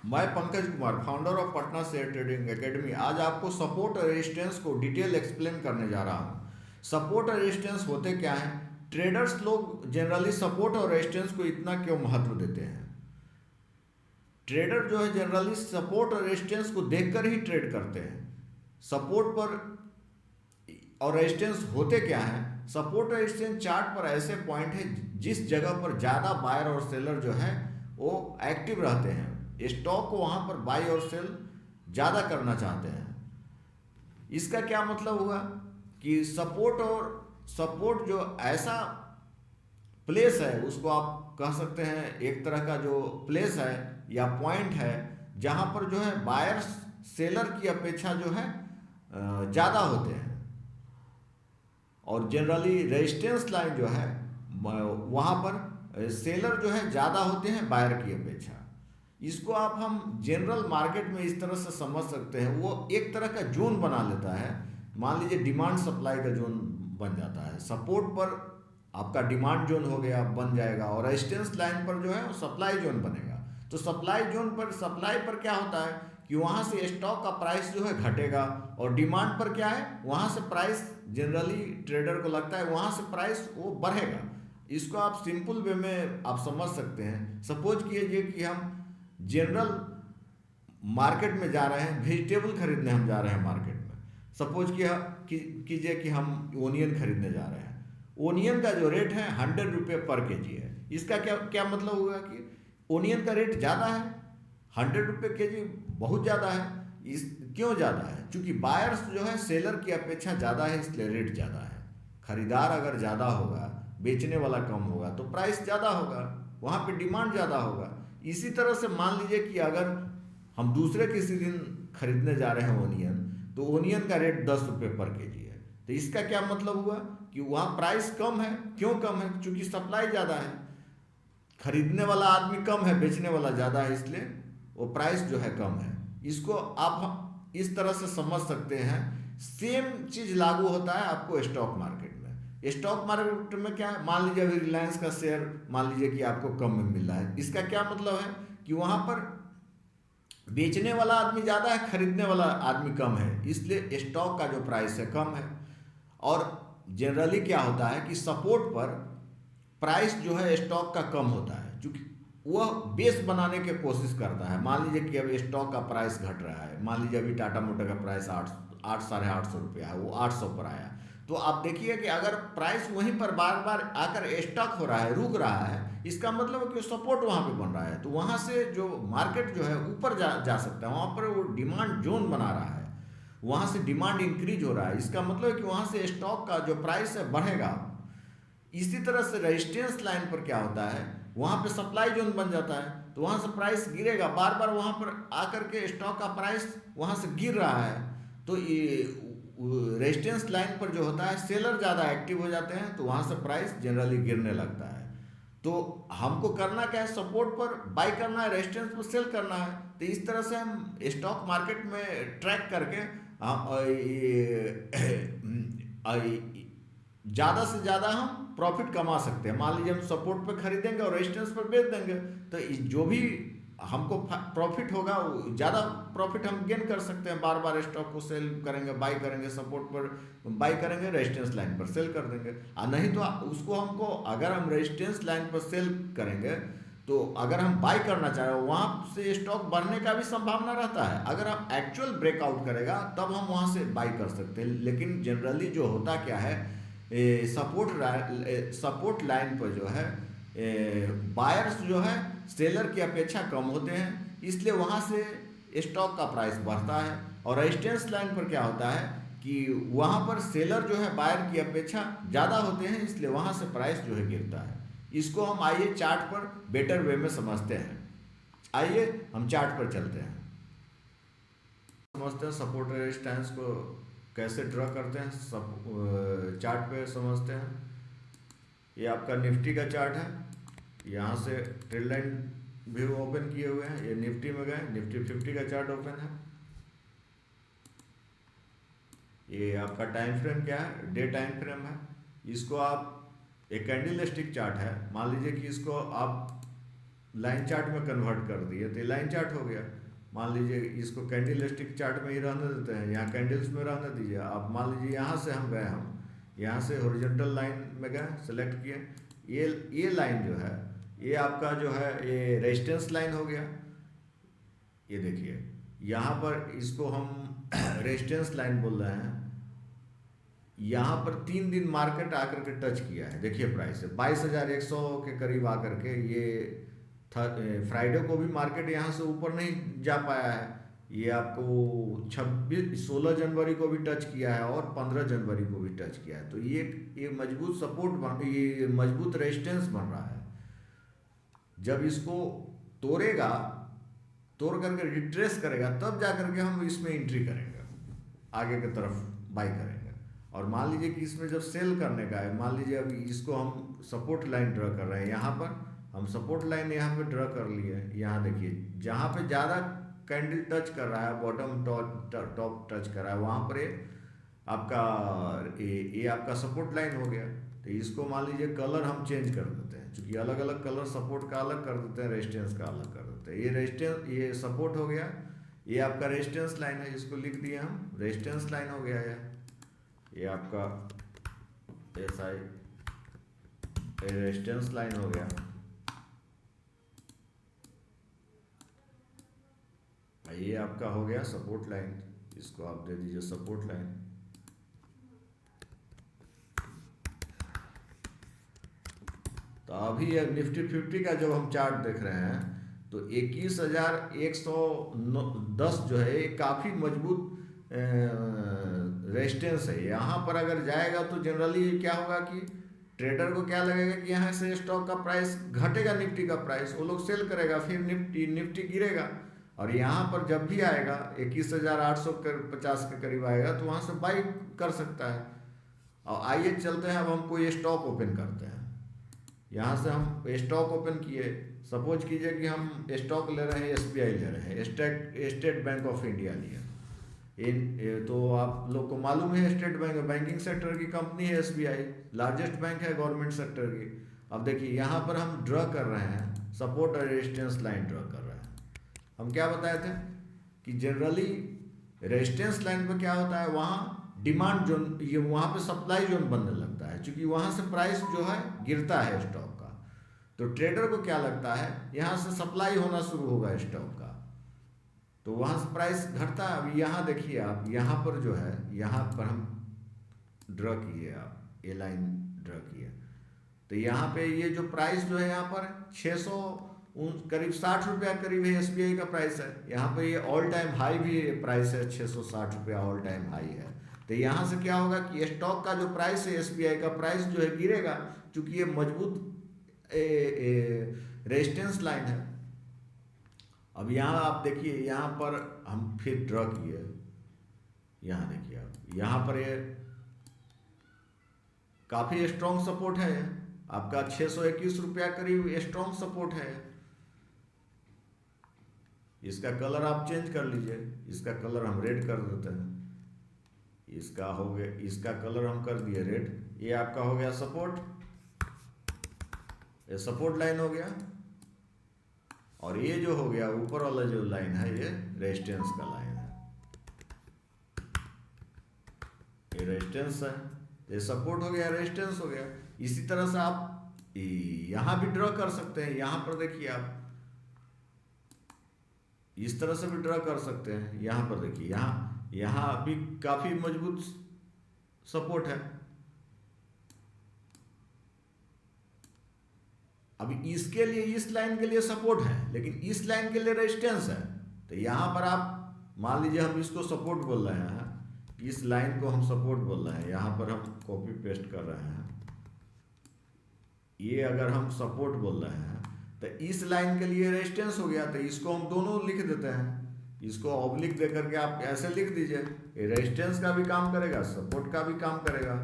मैं Pankaj Kumar, founder of Patna share trading academy, आज आपको सपोर्ट और रेजिस्टेंस को डिटेल एक्सप्लेन करने जा रहा हूँ। सपोर्ट और रेजिस्टेंस होते क्या हैं? ट्रेडर्स लोग जनरली सपोर्ट और रेजिस्टेंस को इतना क्यों महत्व देते हैं? ट्रेडर जो है जनरली सपोर्ट और रेजिस्टेंस को देखकर ही ट्रेड करते हैं। सपोर्ट पर और रेजिस्टेंस होते क्या हैं? सपोर्ट और रेजिस्टेंस चार्ट पर ऐसे पॉइंट है जिस जगह पर ज़्यादा बायर और सेलर जो है वो एक्टिव रहते हैं, स्टॉक को वहाँ पर बाई और सेल ज़्यादा करना चाहते हैं। इसका क्या मतलब हुआ कि सपोर्ट जो ऐसा प्लेस है, उसको आप कह सकते हैं एक तरह का जो प्लेस है या पॉइंट है जहाँ पर जो है बायर्स सेलर की अपेक्षा जो है ज़्यादा होते हैं। और जनरली रेजिस्टेंस लाइन जो है वहाँ पर सेलर जो है ज़्यादा होते हैं बायर की अपेक्षा। इसको आप हम जनरल मार्केट में इस तरह से समझ सकते हैं, वो एक तरह का जोन बना लेता है। मान लीजिए डिमांड सप्लाई का जोन बन जाता है। सपोर्ट पर आपका डिमांड जोन हो गया, बन जाएगा, और रेजिस्टेंस लाइन पर जो है वो सप्लाई जोन बनेगा। तो सप्लाई पर क्या होता है कि वहाँ से स्टॉक का प्राइस जो है घटेगा, और डिमांड पर क्या है, वहाँ से प्राइस जनरली ट्रेडर को लगता है वहाँ से प्राइस वो बढ़ेगा। इसको आप सिंपल वे में आप समझ सकते हैं। सपोज कीजिए कि हम जनरल मार्केट में जा रहे हैं, वेजिटेबल खरीदने हम जा रहे हैं मार्केट में। सपोज कीजिए कि हम ओनियन खरीदने जा रहे हैं। ओनियन का जो रेट है 100 रुपये पर केजी है। इसका क्या क्या मतलब हुआ कि ओनियन का रेट ज़्यादा है, 100 रुपये केजी बहुत ज़्यादा है। इस क्यों ज़्यादा है? क्योंकि बायर्स जो है सेलर की अपेक्षा ज़्यादा है, इसलिए रेट ज़्यादा है। खरीदार अगर ज़्यादा होगा, बेचने वाला कम होगा, तो प्राइस ज़्यादा होगा, वहाँ पे डिमांड ज़्यादा होगा। इसी तरह से मान लीजिए कि अगर हम दूसरे किसी दिन खरीदने जा रहे हैं ओनियन, तो ओनियन का रेट 10 रुपये पर केजी है। तो इसका क्या मतलब हुआ कि वहाँ प्राइस कम है। क्यों कम है? क्योंकि सप्लाई ज़्यादा है, खरीदने वाला आदमी कम है, बेचने वाला ज़्यादा है, इसलिए वो प्राइस जो है कम है। इसको आप इस तरह से समझ सकते हैं। सेम चीज़ लागू होता है आपको स्टॉक मार्केट में। स्टॉक मार्केट में क्या है, मान लीजिए अभी रिलायंस का शेयर मान लीजिए कि आपको कम में मिल रहा है। इसका क्या मतलब है कि वहाँ पर बेचने वाला आदमी ज़्यादा है, खरीदने वाला आदमी कम है, इसलिए स्टॉक का जो प्राइस है कम है। और जनरली क्या होता है कि सपोर्ट पर प्राइस जो है स्टॉक का कम होता है, क्योंकि वह बेस बनाने की कोशिश करता है। मान लीजिए कि अभी स्टॉक का प्राइस घट रहा है, मान लीजिए अभी टाटा मोटर का प्राइस आठ साढ़े 800 रुपया है, वो 800 पर आया। तो आप देखिए कि अगर प्राइस वहीं पर बार बार आकर स्टक हो रहा है, रुक रहा है, इसका मतलब है कि सपोर्ट वहाँ पे बन रहा है। तो वहाँ से जो मार्केट जो है ऊपर जा सकता है, वहाँ पर वो डिमांड जोन बना रहा है, वहाँ से डिमांड इंक्रीज हो रहा है। इसका मतलब है कि वहाँ से स्टॉक का जो प्राइस है बढ़ेगा। इसी तरह से रेजिस्टेंस लाइन पर क्या होता है, वहाँ पे सप्लाई जोन बन जाता है, तो वहाँ से प्राइस गिरेगा। बार बार वहाँ पर आकर के स्टॉक का प्राइस वहाँ से गिर रहा है, तो ये रेजिस्टेंस लाइन पर जो होता है सेलर ज़्यादा एक्टिव हो जाते हैं, तो वहाँ से प्राइस जनरली गिरने लगता है। तो हमको करना क्या है, सपोर्ट पर बाई करना है, रेजिस्टेंस पर सेल करना है। तो इस तरह से हम स्टॉक मार्केट में ट्रैक करके हम ज़्यादा से ज़्यादा हम प्रॉफिट कमा सकते हैं। मान लीजिए हम सपोर्ट पे खरीदेंगे और रेजिस्टेंस पर बेच देंगे, तो जो भी हमको प्रॉफिट होगा, ज़्यादा प्रॉफिट हम गेन कर सकते हैं। बार बार स्टॉक को सेल करेंगे, बाई करेंगे, सपोर्ट पर बाई करेंगे, रेजिस्टेंस लाइन पर सेल कर देंगे। और नहीं तो उसको हमको, अगर हम रेजिस्टेंस लाइन पर सेल करेंगे, तो अगर हम बाई करना चाह रहे हो, वहाँ से स्टॉक बढ़ने का भी संभावना रहता है। अगर हम एक्चुअल ब्रेकआउट करेगा तब हम वहाँ से बाई कर सकते हैं। लेकिन जनरली जो होता क्या है, सपोर्ट लाइन पर जो है बायर्स जो है सेलर की अपेक्षा कम होते हैं, इसलिए वहाँ से स्टॉक का प्राइस बढ़ता है। और रेजिस्टेंस लाइन पर क्या होता है कि वहाँ पर सेलर जो है बायर की अपेक्षा ज़्यादा होते हैं, इसलिए वहाँ से प्राइस जो है गिरता है। इसको हम आइए चार्ट पर बेटर वे में समझते हैं। आइए हम चार्ट पर चलते हैं, समझते हैं सपोर्ट रेजिस्टेंस को कैसे ड्रा करते हैं। सब चार्ट पे समझते हैं। ये आपका निफ्टी का चार्ट है। यहाँ से ट्रेल लाइन भी ओपन किए हुए हैं, ये निफ्टी में गए, निफ्टी 50 का चार्ट ओपन है। ये आपका टाइम फ्रेम क्या है, डे टाइम फ्रेम है। इसको आप, एक कैंडल स्टिक चार्ट है, मान लीजिए कि इसको आप लाइन चार्ट में कन्वर्ट कर दिए तो ये लाइन चार्ट हो गया। मान लीजिए इसको कैंडल स्टिक चार्ट में ही रहने देते हैं, यहाँ कैंडल्स में रहने दीजिए। अब मान लीजिए यहाँ से हम गए, हम यहाँ से हॉरिजॉन्टल लाइन में गए, सेलेक्ट किए, ये लाइन जो है ये आपका जो है ये रेजिस्टेंस लाइन हो गया। ये देखिए यहाँ पर इसको हम रेजिस्टेंस लाइन बोल रहे हैं। यहाँ पर 3 दिन मार्केट आकर के टच किया है, देखिए प्राइस है 22,100 के करीब आकर के। ये फ्राइडे को भी मार्केट यहाँ से ऊपर नहीं जा पाया है। ये आपको 16 जनवरी को भी टच किया है और 15 जनवरी को भी टच किया है। तो ये मजबूत सपोर्ट ये मजबूत रेजिस्टेंस बन रहा है। जब इसको तोड़ करके रिट्रेस करेगा तब जा करके हम इसमें एंट्री करेंगे, आगे की तरफ बाई करेंगे। और मान लीजिए कि इसमें जब सेल करने का है, मान लीजिए अभी इसको हम सपोर्ट लाइन ड्रा कर रहे हैं, यहाँ पर हम सपोर्ट लाइन यहाँ पे ड्रा कर लिए। यहाँ देखिए जहाँ पे ज़्यादा कैंडल टच कर रहा है, बॉटम टॉप टच कर रहा है, वहाँ पर ये आपका सपोर्ट लाइन हो गया। तो इसको मान लीजिए कलर हम चेंज कर देते हैं, क्योंकि अलग अलग कलर सपोर्ट का अलग कर देते हैं, रेजिस्टेंस का अलग कर देते हैं। ये रेजिस्टेंस, ये सपोर्ट हो गया, ये आपका रेजिस्टेंस लाइन है, इसको लिख दिए हम रेजिस्टेंस लाइन हो गया है। ये आपका SI रेजिस्टेंस लाइन हो गया। ये आपका हो गया सपोर्ट लाइन, इसको आप दे दीजिए सपोर्ट लाइन। तो अभी निफ्टी 50 का जब हम चार्ट देख रहे हैं तो 21,110 जो है ये काफ़ी मजबूत रेजिस्टेंस है। यहाँ पर अगर जाएगा तो जनरली क्या होगा कि ट्रेडर को क्या लगेगा कि यहाँ से स्टॉक का प्राइस घटेगा, निफ्टी का प्राइस, वो लोग सेल करेगा, फिर निफ्टी गिरेगा। और यहाँ पर जब भी आएगा 21,850 के करीब आएगा तो वहाँ से बाई कर सकता है। और आइए चलते हैं, अब हम कोई स्टॉक ओपन करते हैं। यहाँ से हम स्टॉक ओपन किए, सपोज कीजिए कि हम स्टॉक ले रहे हैं, SBI ले रहे हैं, स्टेट बैंक ऑफ इंडिया लिए। तो आप लोग को मालूम है स्टेट बैंक बैंकिंग सेक्टर की कंपनी है, SBI लार्जेस्ट बैंक है गवर्नमेंट सेक्टर की। अब देखिए यहाँ पर हम ड्रा कर रहे हैं सपोर्ट और रेजिस्टेंस लाइन ड्रा कर रहे हैं। हम क्या बताए थे कि जनरली रेजिस्टेंस लाइन पर क्या होता है, वहाँ डिमांड जोन, ये वहाँ पे सप्लाई जोन बनने लगता है, क्योंकि वहाँ से प्राइस जो है गिरता है स्टॉक का। तो ट्रेडर को क्या लगता है यहाँ से सप्लाई होना शुरू होगा स्टॉक का, तो वहाँ से प्राइस घटता है। अभी यहाँ देखिए आप, यहाँ पर जो है, यहाँ पर हम ड्रा किए, आप ये लाइन ड्रा किए, तो यहाँ पे ये जो प्राइस जो है यहाँ पर 600 करीब 60 रुपया करीब है SBI का प्राइस है। यहाँ पे ये ऑल टाइम हाई भी प्राइस है, 660 रुपया ऑल टाइम हाई है। तो यहाँ से क्या होगा कि स्टॉक का जो प्राइस है SBI का प्राइस जो है गिरेगा, क्योंकि ये मजबूत रेजिस्टेंस लाइन है। अब यहाँ आप देखिए, यहाँ पर हम फिर ड्रॉ किए, यहाँ देखिए आप, यहाँ पर ये काफ़ी स्ट्रॉन्ग सपोर्ट है आपका, 621 रुपया करीब स्ट्रॉन्ग सपोर्ट है। इसका कलर आप चेंज कर लीजिए, इसका कलर हम रेड कर देते हैं, इसका हो गया, इसका कलर हम कर दिए रेड। ये आपका हो गया सपोर्ट, ये सपोर्ट लाइन हो गया। और ये जो हो गया ऊपर वाला जो लाइन है ये रेजिस्टेंस का लाइन है, ये रेजिस्टेंस है, ये सपोर्ट हो गया, रेजिस्टेंस हो गया। इसी तरह से आप यहाँ भी ड्रॉ कर सकते हैं। यहाँ पर देखिए आप इस तरह से भी ड्रॉ कर सकते हैं। यहाँ पर देखिए, यहाँ भी काफी मजबूत सपोर्ट है। अभी इसके लिए, इस लाइन के लिए सपोर्ट है, लेकिन इस लाइन के लिए रेजिस्टेंस है। तो यहाँ पर आप मान लीजिए हम इसको सपोर्ट बोल रहे हैं, इस लाइन को हम सपोर्ट बोल रहे हैं, यहाँ पर हम कॉपी पेस्ट कर रहे हैं। ये अगर हम सपोर्ट बोल रहे हैं तो इस लाइन के लिए रेजिस्टेंस हो गया, तो इसको हम दोनों लिख देते हैं। इसको ऑब्लिक दे करके आप ऐसे लिख दीजिए, ये रेजिस्टेंस का भी काम करेगा, सपोर्ट का भी काम करेगा।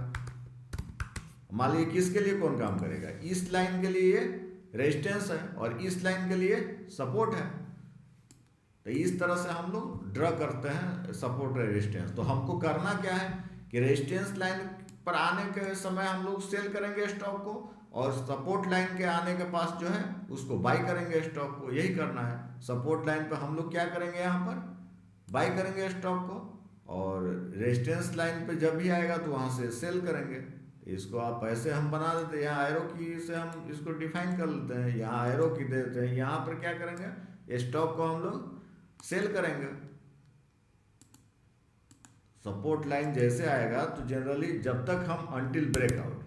मान लीजिए किसके लिए कौन काम करेगा, इस लाइन के लिए रेजिस्टेंस है और इस लाइन के लिए सपोर्ट है। तो इस तरह से हम लोग ड्रा करते हैं सपोर्ट रेजिस्टेंस। तो हमको करना क्या है कि रेजिस्टेंस लाइन पर आने के समय हम लोग सेल करेंगे स्टॉक को, और सपोर्ट लाइन के आने के पास जो है उसको बाई करेंगे स्टॉक को, यही करना है। सपोर्ट लाइन पे हम लोग क्या करेंगे, यहाँ पर बाई करेंगे स्टॉक को, और रेजिस्टेंस लाइन पे जब भी आएगा तो वहाँ से सेल करेंगे। इसको आप ऐसे हम बना देते हैं, यहाँ एरो की से हम इसको डिफाइन कर लेते हैं, यहाँ एरो की दे देते हैं। यहाँ पर क्या करेंगे, स्टॉक को हम लोग सेल करेंगे। सपोर्ट लाइन जैसे आएगा तो जनरली जब तक हम until breakout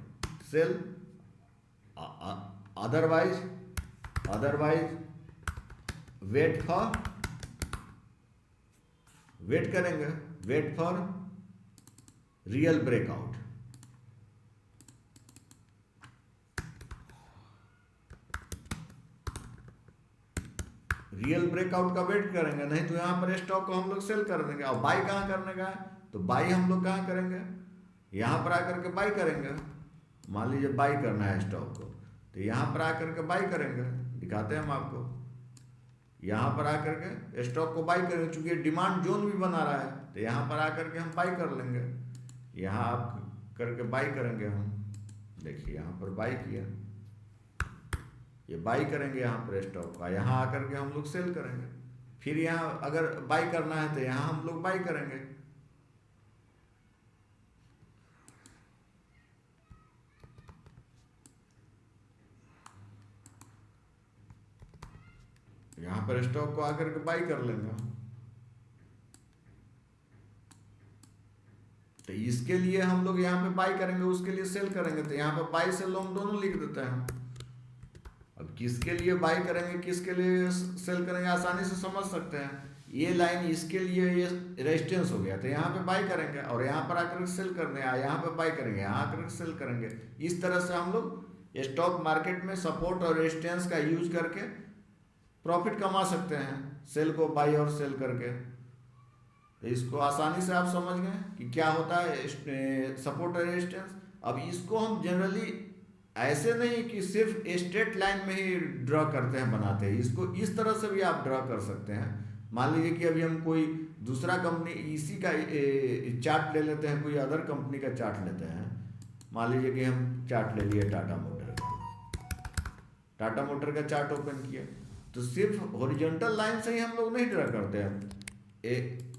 sell, otherwise wait करेंगे, wait for real breakout. Real breakout का वेट करेंगे, नहीं तो यहाँ पर स्टॉक को हम लोग सेल कर देंगे। और बाई कहाँ करने का है, तो बाई हम लोग कहाँ करेंगे, यहाँ पर आकर के बाई करेंगे। मान लीजिए बाई करना है स्टॉक को, तो यहाँ पर आकर के बाई करेंगे, दिखाते हैं हम आपको। यहाँ पर आकर के स्टॉक को बाई करेंगे, चूंकि डिमांड जोन भी बना रहा है तो यहाँ पर आकर के हम बाई कर लेंगे। यहाँ आप करके बाई करेंगे हम, देखिए यहाँ पर बाई किया, ये बाई करेंगे यहाँ पर स्टॉक का, यहाँ आकर के हम लोग सेल करेंगे। फिर यहाँ अगर बाई करना है तो यहाँ हम लोग बाई करेंगे। यहाँ पर स्टॉक को आकर के बाई कर लेंगे। तो इसके लिए हम लोग यहाँ पे बाई करेंगे, उसके लिए सेल करेंगे, तो यहाँ पर बाई सेल हम दोनों लिख देते हैं। अब किसके लिए बाई करेंगे, किसके लिए सेल करेंगे, आसानी से समझ सकते हैं। ये लाइन इसके लिए ये रेजिस्टेंस हो गया, तो यहाँ पे बाई करेंगे, और यहाँ पर आकर सेल करने, यहाँ पे बाई करेंगे, यहाँ आकर सेल करेंगे। इस तरह से हम लोग स्टॉक मार्केट में सपोर्ट और रेजिस्टेंस का यूज करके प्रॉफिट कमा सकते हैं, सेल को बाई और सेल करके। तो इसको आसानी से आप समझ गए कि क्या होता है सपोर्ट और रेजिस्टेंस। अब इसको हम जनरली ऐसे नहीं कि सिर्फ स्ट्रेट लाइन में ही ड्रॉ करते हैं, बनाते हैं, इसको इस तरह से भी आप ड्रॉ कर सकते हैं। मान लीजिए कि अभी हम कोई दूसरा कंपनी इसी का चार्ट ले लेते हैं, कोई अदर कंपनी का चार्ट लेते हैं। मान लीजिए कि हम चार्ट ले लिए टाटा मोटर का, टाटा मोटर का चार्ट ओपन किया, तो सिर्फ हॉरिजॉन्टल लाइन से ही हम लोग नहीं ड्रॉ करते हैं,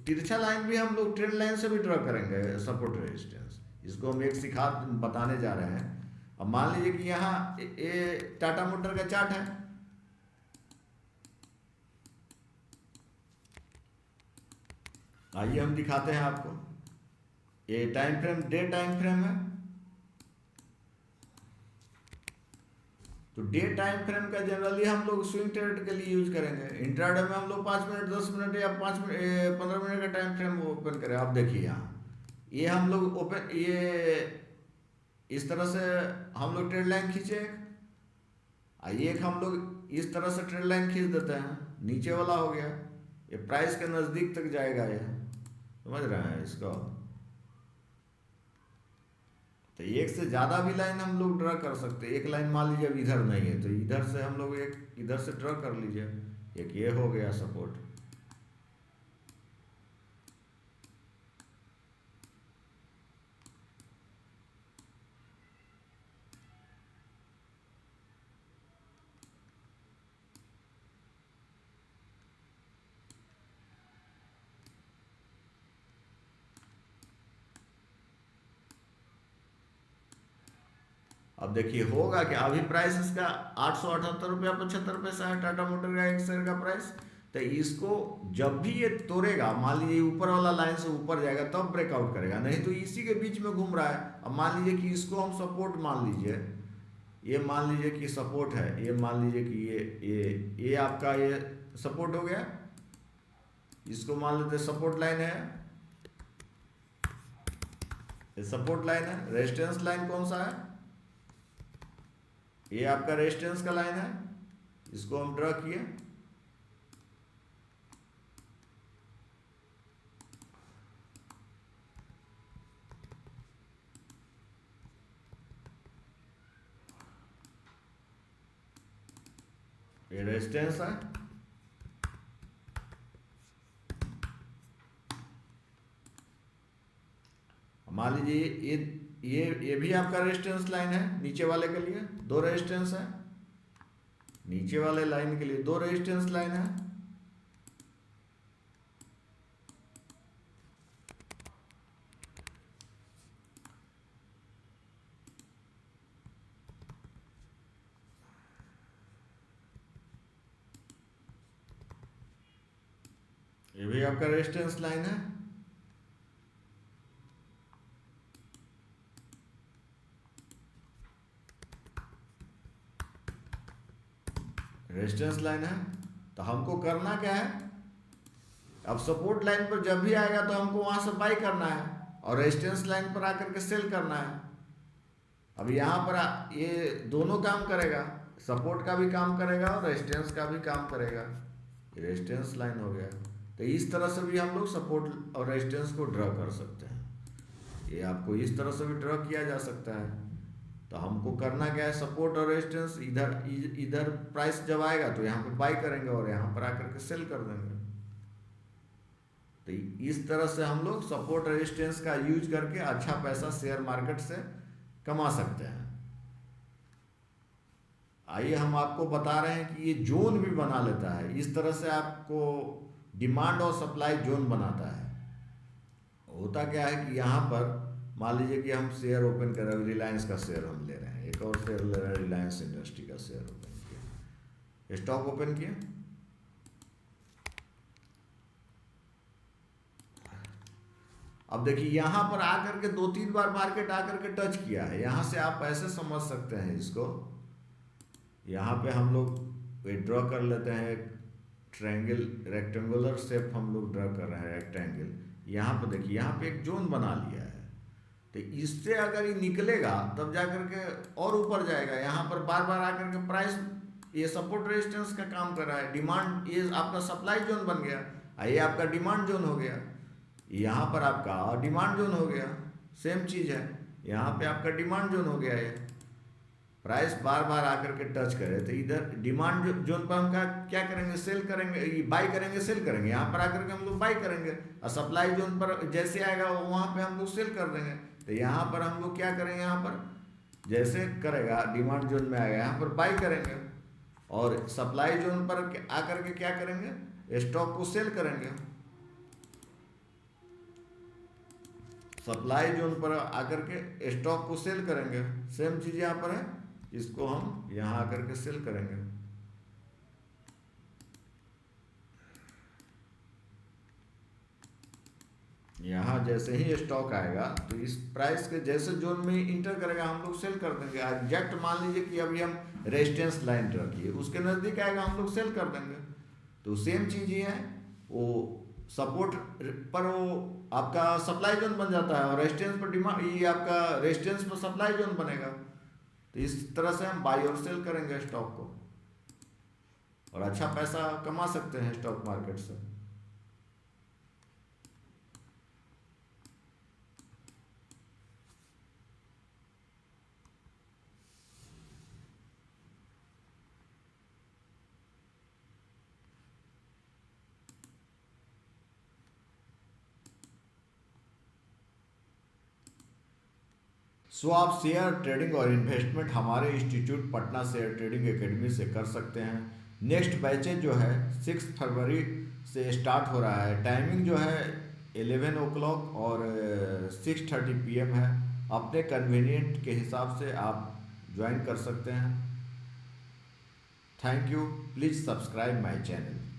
तिरछा लाइन भी हम लोग ट्रेंड लाइन से भी ड्रॉ करेंगे, सपोर्ट रेजिस्टेंस। इसको हम एक बताने जा रहे हैं। अब मान लीजिए कि यहाँ ये टाटा मोटर का चार्ट है, आइए हम दिखाते हैं आपको। ये time frame day time frame है, तो डे टाइम फ्रेम का जनरली हम लोग स्विंग ट्रेड के लिए यूज करेंगे। इंट्राडे में हम लोग 5 मिनट 10 मिनट या 5 मिनट 15 मिनट का टाइम फ्रेम ओपन करें। आप देखिए यहाँ ये हम लोग ओपन, ये इस तरह से हम लोग ट्रेड लाइन खींचे, एक हम लोग इस तरह से ट्रेड लाइन खींच देते हैं, नीचे वाला हो गया, ये प्राइस के नज़दीक तक जाएगा, ये समझ रहे हैं इसको। तो एक से ज़्यादा भी लाइन हम लोग ड्रा कर सकते हैं। एक लाइन मान लीजिए अब इधर नहीं है, तो इधर से हम लोग एक इधर से ड्रा कर लीजिए, एक ये हो गया सपोर्ट। अब देखिए होगा कि अभी प्राइस इसका 878 रुपया 75 पैसा है, टाटा मोटर का एक शेयर का प्राइस। तो इसको जब भी ये तोड़ेगा, मान लीजिए ऊपर वाला लाइन से ऊपर जाएगा तब ब्रेकआउट करेगा, नहीं तो इसी के बीच में घूम रहा है। अब मान लीजिए कि इसको हम सपोर्ट मान लीजिए, ये मान लीजिए कि सपोर्ट है, ये मान लीजिए कि ये आपका ये सपोर्ट हो गया, इसको मान लेते सपोर्ट लाइन है, ये सपोर्ट लाइन है। रेजिस्टेंस लाइन कौन सा है, ये आपका रेजिस्टेंस का लाइन है, इसको हम ड्रॉ किए। ये रेजिस्टेंस है, मान लीजिए ये ये भी आपका रेजिस्टेंस लाइन है। नीचे वाले के लिए दो रेजिस्टेंस है, नीचे वाले लाइन के लिए दो रेजिस्टेंस लाइन है। ये भी आपका रेजिस्टेंस लाइन है। रेजिस्टेंस लाइन है। तो हमको करना क्या है, अब सपोर्ट लाइन पर जब भी आएगा तो हमको वहां से बाई करना है और रेजिस्टेंस लाइन पर आकर के सेल करना है। अब यहाँ पर ये दोनों काम करेगा, सपोर्ट का भी काम करेगा और रेजिस्टेंस का भी काम करेगा। ये रेजिस्टेंस लाइन हो गया। तो इस तरह से भी हम लोग सपोर्ट और रेजिस्टेंस को ड्रॉ कर सकते हैं। ये आपको इस तरह से भी ड्रॉ किया जा सकता है। तो हमको करना क्या है, सपोर्ट और रेजिस्टेंस इधर प्राइस जब आएगा तो यहाँ पे बाई करेंगे और यहाँ पर आकर के सेल कर देंगे। तो इस तरह से हम लोग सपोर्ट रेजिस्टेंस का यूज करके अच्छा पैसा शेयर मार्केट से कमा सकते हैं। आइए हम आपको बता रहे हैं कि ये जोन भी बना लेता है। इस तरह से आपको डिमांड और सप्लाई जोन बनाता है। होता क्या है कि यहाँ पर मान लीजिए कि हम शेयर ओपन कर रहे हैं, रिलायंस का शेयर हम ले रहे हैं, एक और शेयर ले रहे हैं, रिलायंस इंडस्ट्री का शेयर ओपन किया, स्टॉक ओपन किया। अब देखिए यहाँ पर आकर के 2-3 बार मार्केट आकर के टच किया है। यहाँ से आप ऐसे समझ सकते हैं इसको, यहाँ पे हम लोग ड्रॉ कर लेते हैं ट्रायंगल, रेक्टेंगुलर शेप हम लोग ड्रॉ कर रहे हैं रेक्टेंगल। यहाँ पे देखिए यहाँ पे एक जोन बना लिया है। तो इससे अगर ये निकलेगा तब जा करके और ऊपर जाएगा। यहाँ पर बार बार आकर के प्राइस ये सपोर्ट रेजिस्टेंस का काम कर रहा है। डिमांड, ये आपका सप्लाई जोन बन गया, ये आपका डिमांड जोन हो गया, यहाँ पर आपका डिमांड जोन हो गया। सेम चीज़ है, यहाँ पे आपका डिमांड जोन हो गया। ये प्राइस बार बार आकर के टच करे तो इधर डिमांड जोन पर हम क्या करेंगे, सेल करेंगे, बाई करेंगे, सेल करेंगे। यहाँ पर आकर के हम लोग बाई करेंगे और सप्लाई जोन पर जैसे आएगा वहाँ पे हम लोग सेल कर देंगे। तो यहाँ पर हम लोग क्या करेंगे, यहाँ पर जैसे करेगा डिमांड जोन में आएगा यहाँ पर बाई करेंगे और सप्लाई जोन पर आकर के क्या करेंगे, स्टॉक को सेल करेंगे। सप्लाई जोन पर आकर के स्टॉक को सेल करेंगे। सेम चीज़ यहाँ पर है, इसको हम यहाँ आकर के सेल करेंगे। यहाँ जैसे ही स्टॉक आएगा तो इस प्राइस के जैसे जोन में इंटर करेगा हम लोग सेल कर देंगे। एग्जैक्ट मान लीजिए कि अभी हम रेजिस्टेंस लाइन रखिए, उसके नज़दीक आएगा हम लोग सेल कर देंगे। तो सेम चीज़ ये है, वो सपोर्ट पर वो आपका सप्लाई जोन बन जाता है और रेजिस्टेंस पर डिमांड, ये आपका रेजिस्टेंस पर सप्लाई जोन बनेगा। तो इस तरह से हम बाई और सेल करेंगे स्टॉक को और अच्छा पैसा कमा सकते हैं स्टॉक मार्केट से। आप शेयर ट्रेडिंग और इन्वेस्टमेंट हमारे institute Patna share trading academy से कर सकते हैं। नेक्स्ट बैचेज जो है 6 फरवरी से स्टार्ट हो रहा है। टाइमिंग जो है 11 o'clock और 6:30 PM है। अपने कन्वीनियंट के हिसाब से आप ज्वाइन कर सकते हैं। Thank you, please subscribe my channel.